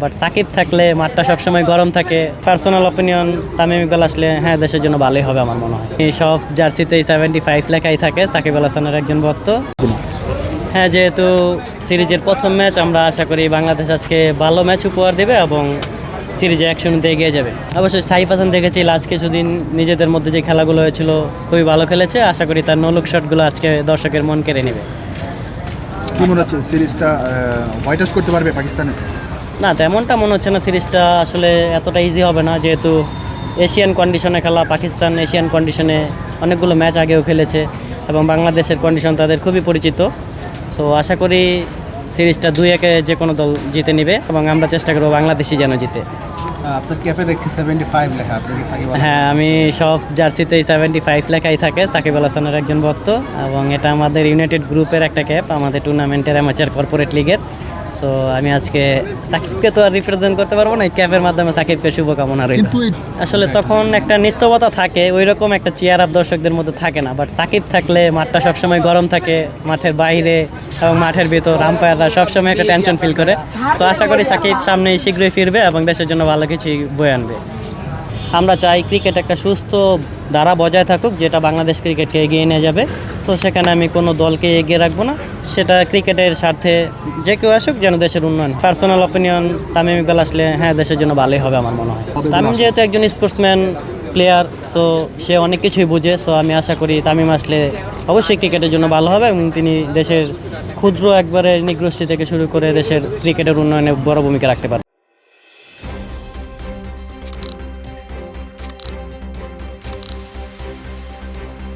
But Shakib থাকলে মাঠটা সবসময় গরম থাকে। পার্সোনাল অপিনিয়ন, তামিম ইকবাল আসলে হ্যাঁ দেশের জন্য ভালোই হবে আমার মনে হয়। এই সব জার্সিতেই 75 লেখাই থাকে সাকিব আল হাসানের একজন ভক্ত। হ্যাঁ, যেহেতু সিরিজের প্রথম ম্যাচ, আমরা আশা করি বাংলাদেশ আজকে ভালো ম্যাচ উপহার দেবে এবং সিরিজে 1-0 এগিয়ে যাবে। অবশ্যই সাইফ হাসান দেখেছি লাস্ট কিছুদিন নিজেদের মধ্যে যে খেলাগুলো হয়েছিল খুবই ভালো খেলেছে। আশা করি তার নলুক শটগুলো আজকে দর্শকের মন কেড়ে নেবে। কি মনে হচ্ছে সিরিজটা হোয়াইট হাউস করতে পারবে পাকিস্তানে? না, তেমনটা মনে হচ্ছে না। সিরিজটা আসলে এতটা ইজি হবে না, যেহেতু এশিয়ান কন্ডিশনে খেলা। পাকিস্তান এশিয়ান কন্ডিশনে অনেকগুলো ম্যাচ আগেও খেলেছে এবং বাংলাদেশের কন্ডিশন তাদের খুবই পরিচিত। সো আশা করি সিরিজটা 2-1 যে কোনো দল জিতে নেবে এবং আমরা চেষ্টা করবো বাংলাদেশই যেন জিতে। আপনার ক্যাপে দেখছি 75 লেখা, আপনি কি সাকিব আল হাসান? হ্যাঁ, আমি সব জার্সিতেই 75 লেখাই থাকে সাকিব আল হাসানের একজন ভক্ত এবং এটা আমাদের ইউনাইটেড গ্রুপের একটা ক্যাপ, আমাদের টুর্নামেন্টের অ্যামাচার কর্পোরেট লিগের। সো আমি আজকে সাকিবকে তো আর রিপ্রেজেন্ট করতে পারবো না, এই ক্যাপের মাধ্যমে সাকিবকে শুভকামনা রইল। কিন্তু আসলে তখন একটা নিস্তবতা থাকে, ওই রকম একটা চেয়ার আপ দর্শকদের মধ্যে থাকে না। বাট সাকিব থাকলে মাঠটা সবসময় গরম থাকে, মাঠের বাইরে এবং মাঠের ভিতর আম্পায়াররা সবসময় একটা টেনশন ফিল করে। সো আশা করি সাকিব সামনেই শীঘ্রই ফিরবে এবং দেশের জন্য ভালো কিছু বয়ে আনবে। আমরা চাই ক্রিকেট একটা সুস্থ ধারা বজায় থাকুক, যেটা বাংলাদেশ ক্রিকেটকে এগিয়ে নিয়ে যাবে। তো সেখানে আমি কোনো দলকে এগিয়ে রাখবো না, সেটা ক্রিকেটের স্বার্থে যে কেউ আসুক, যেন দেশের উন্নয়ন। পার্সোনাল অপিনিয়ন, তামিম ইকবাল আসলে হ্যাঁ দেশের জন্য ভালোই হবে আমার মনে হয়। তামিম যেহেতু একজন স্পোর্টসম্যান প্লেয়ার, সো সে অনেক কিছুই বুঝে। সো আমি আশা করি তামিম আসলে অবশ্যই ক্রিকেটের জন্য ভালো হবে এবং তিনি দেশের ক্ষুদ্র একবারে নিগোষ্ঠী থেকে শুরু করে দেশের ক্রিকেটের উন্নয়নে বড় ভূমিকা রাখতে পারবেন।